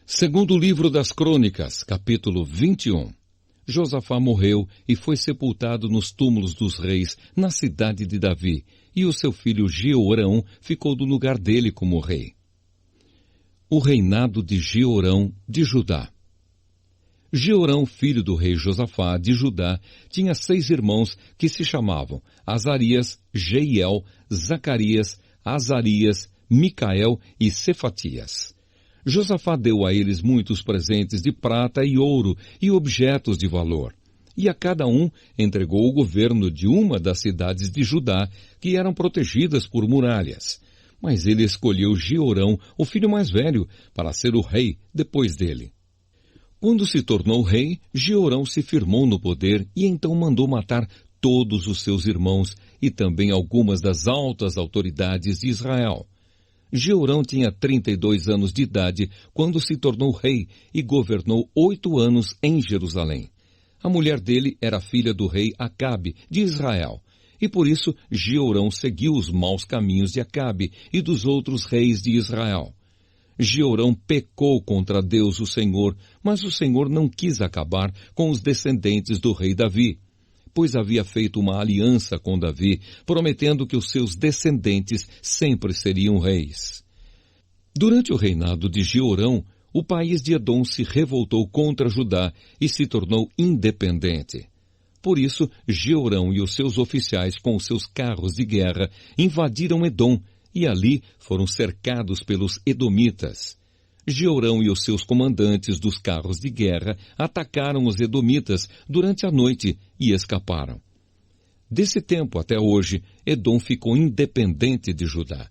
Segundo livro das Crônicas, capítulo 21. Josafá morreu e foi sepultado nos túmulos dos reis, na cidade de Davi, e o seu filho Jeorão ficou no lugar dele como rei. O reinado de Jeorão de Judá. Jeorão, filho do rei Josafá de Judá, tinha 6 irmãos que se chamavam Azarias, Jeiel, Zacarias, Azarias, Micael e Cefatias. Josafá deu a eles muitos presentes de prata e ouro e objetos de valor. E a cada um entregou o governo de uma das cidades de Judá, que eram protegidas por muralhas. Mas ele escolheu Jeorão, o filho mais velho, para ser o rei depois dele. Quando se tornou rei, Jeorão se firmou no poder e então mandou matar todos os seus irmãos e também algumas das altas autoridades de Israel. Jeorão tinha 32 anos de idade quando se tornou rei e governou 8 anos em Jerusalém. A mulher dele era filha do rei Acabe, de Israel, e por isso Jeorão seguiu os maus caminhos de Acabe e dos outros reis de Israel. Jeorão pecou contra Deus o Senhor, mas o Senhor não quis acabar com os descendentes do rei Davi, pois havia feito uma aliança com Davi, prometendo que os seus descendentes sempre seriam reis. Durante o reinado de Jeorão, o país de Edom se revoltou contra Judá e se tornou independente. Por isso, Jeorão e os seus oficiais com os seus carros de guerra invadiram Edom e ali foram cercados pelos edomitas. Jeorão e os seus comandantes dos carros de guerra atacaram os edomitas durante a noite e escaparam. Desse tempo até hoje, Edom ficou independente de Judá.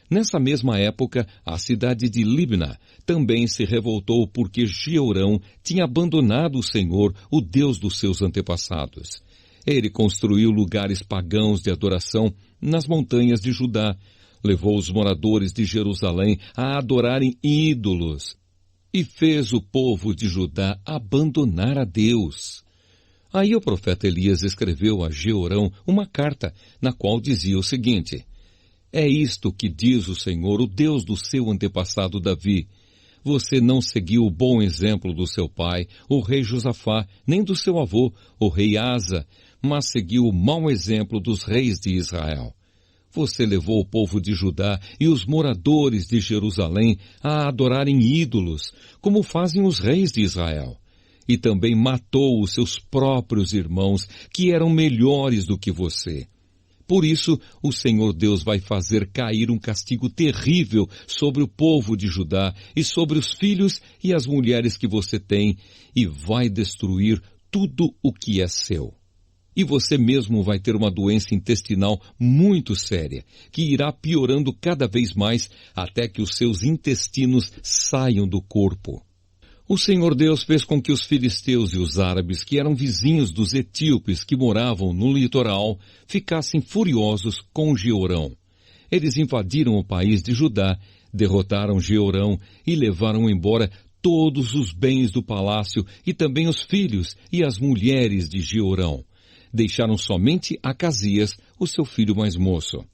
Nessa mesma época, a cidade de Libna também se revoltou porque Jeorão tinha abandonado o Senhor, o Deus dos seus antepassados. Ele construiu lugares pagãos de adoração nas montanhas de Judá, levou os moradores de Jerusalém a adorarem ídolos e fez o povo de Judá abandonar a Deus. Aí o profeta Elias escreveu a Jeorão uma carta, na qual dizia o seguinte: É isto que diz o Senhor, o Deus do seu antepassado Davi. Você não seguiu o bom exemplo do seu pai, o rei Josafá, nem do seu avô, o rei Asa, mas seguiu o mau exemplo dos reis de Israel. Você levou o povo de Judá e os moradores de Jerusalém a adorarem ídolos, como fazem os reis de Israel. E também matou os seus próprios irmãos, que eram melhores do que você. Por isso, o Senhor Deus vai fazer cair um castigo terrível sobre o povo de Judá e sobre os filhos e as mulheres que você tem, e vai destruir tudo o que é seu. E você mesmo vai ter uma doença intestinal muito séria, que irá piorando cada vez mais até que os seus intestinos saiam do corpo. O Senhor Deus fez com que os filisteus e os árabes, que eram vizinhos dos etíopes que moravam no litoral, ficassem furiosos com Jeorão. Eles invadiram o país de Judá, derrotaram Jeorão e levaram embora todos os bens do palácio e também os filhos e as mulheres de Jeorão. Deixaram somente Acasias, o seu filho mais moço.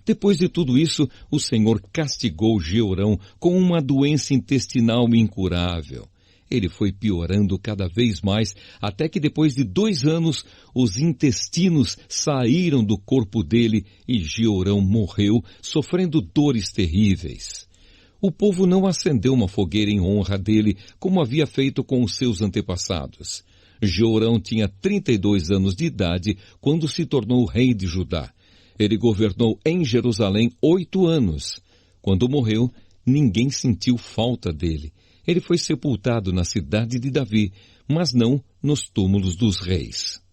Depois de tudo isso, o Senhor castigou Jeorão com uma doença intestinal incurável. Ele foi piorando cada vez mais, até que depois de 2 anos, os intestinos saíram do corpo dele e Jeorão morreu, sofrendo dores terríveis. O povo não acendeu uma fogueira em honra dele, como havia feito com os seus antepassados. Jeorão tinha 32 anos de idade quando se tornou rei de Judá. Ele governou em Jerusalém 8 anos. Quando morreu, ninguém sentiu falta dele. Ele foi sepultado na cidade de Davi, mas não nos túmulos dos reis.